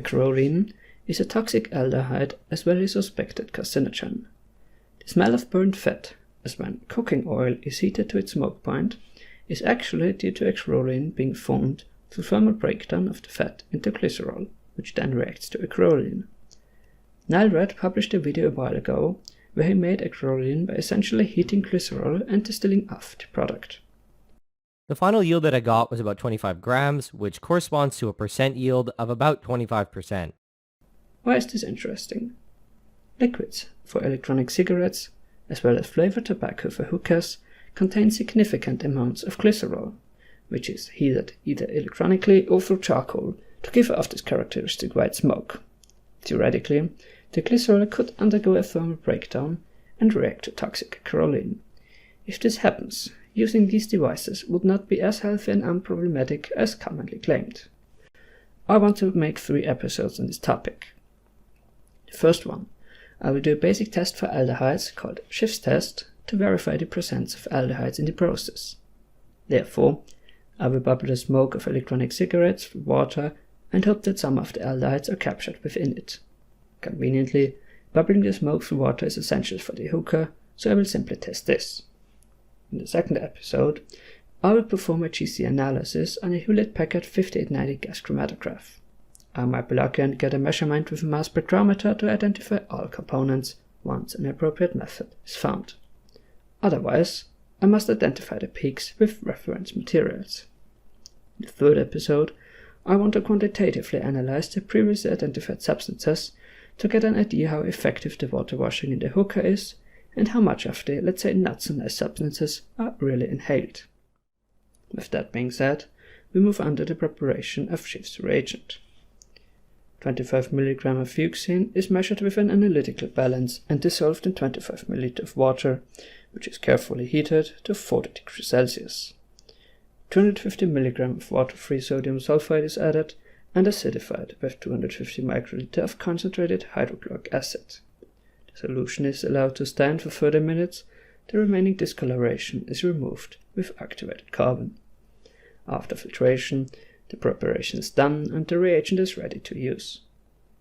Acrolein is a toxic aldehyde as well as suspected carcinogen. The smell of burnt fat, as when cooking oil is heated to its smoke point, is actually due to acrolein being formed through thermal breakdown of the fat into glycerol, which then reacts to acrolein. Nile Red published a video a while ago where he made acrolein by essentially heating glycerol and distilling off the product. The final yield that I got was about 25 grams, which corresponds to a percent yield of about 25%. Why is this interesting? Liquids for electronic cigarettes, as well as flavored tobacco for hookahs, contain significant amounts of glycerol, which is heated either electronically or through charcoal to give off this characteristic white smoke. Theoretically, the glycerol could undergo a thermal breakdown and react to toxic acrolein. If this happens, using these devices would not be as healthy and unproblematic as commonly claimed. I want to make 3 episodes on this topic. The first one, I will do a basic test for aldehydes called Schiff's test to verify the presence of aldehydes in the process. Therefore, I will bubble the smoke of electronic cigarettes with water and hope that some of the aldehydes are captured within it. Conveniently, bubbling the smoke through water is essential for the hookah, so I will simply test this. In the second episode, I will perform a GC analysis on a Hewlett-Packard 5890 gas chromatograph. I might be lucky and get a measurement with a mass spectrometer to identify all components once an appropriate method is found. Otherwise, I must identify the peaks with reference materials. In the third episode, I want to quantitatively analyze the previously identified substances to get an idea how effective the water washing in the hookah is and how much of the, let's say, not so nice substances are really inhaled. With that being said, we move on to the preparation of Schiff's reagent. 25 mg of fuchsin is measured with an analytical balance and dissolved in 25 ml of water, which is carefully heated to 40 degrees Celsius. 250 mg of water-free sodium sulfide is added and acidified with 250 microliter of concentrated hydrochloric acid. The solution is allowed to stand for 30 minutes. The remaining discoloration is removed with activated carbon. After filtration, the preparation is done and the reagent is ready to use.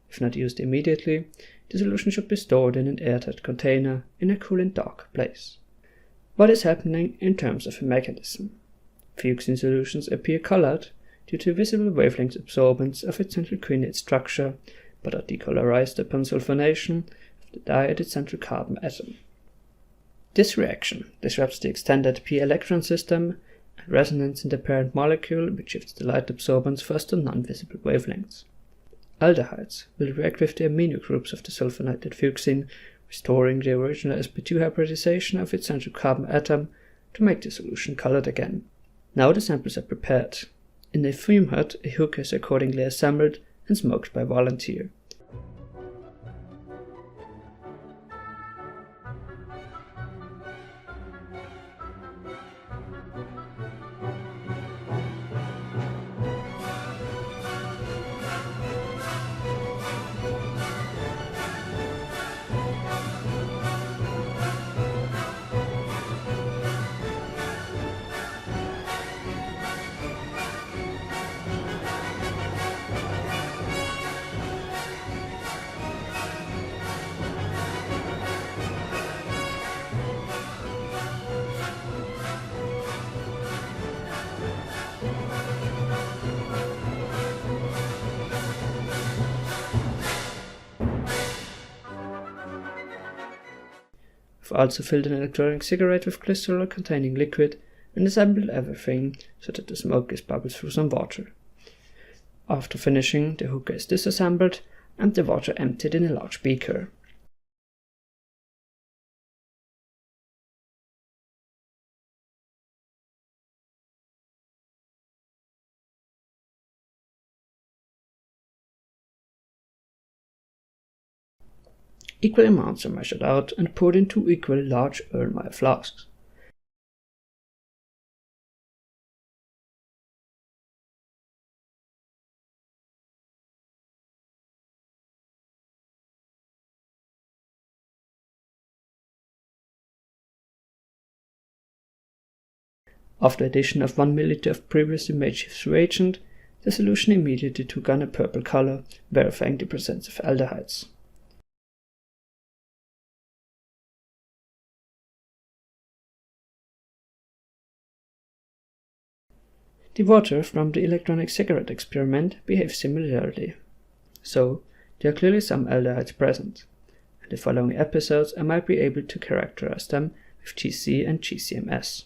If not used immediately, the solution should be stored in an airtight container in a cool and dark place. What is happening in terms of a mechanism? Fuchsin solutions appear colored due to visible wavelength absorbance of its central quinate structure, but are decolorized upon sulfonation of the dye at its central carbon atom. This reaction disrupts the extended p-electron system and resonance in the parent molecule, which shifts the light absorbance first to non-visible wavelengths. Aldehydes will react with the amino groups of the sulfonated fuchsin, restoring the original sp2 hybridization of its central carbon atom to make the solution colored again. Now the samples are prepared. In a fume hut, a hookah is accordingly assembled and smoked by volunteer. I've also filled an electronic cigarette with glycerol containing liquid and assembled everything so that the smoke is bubbled through some water. After finishing, the hookah is disassembled and the water emptied in a large beaker. Equal amounts are measured out and poured in 2 equal large Erlenmeyer flasks. After addition of 1 ml of previously made Schiff's reagent, The solution immediately took on a purple color, verifying the presence of aldehydes. The water from the electronic cigarette experiment behaves similarly, so there are clearly some aldehydes present. In the following episodes I might be able to characterize them with GC and GCMS.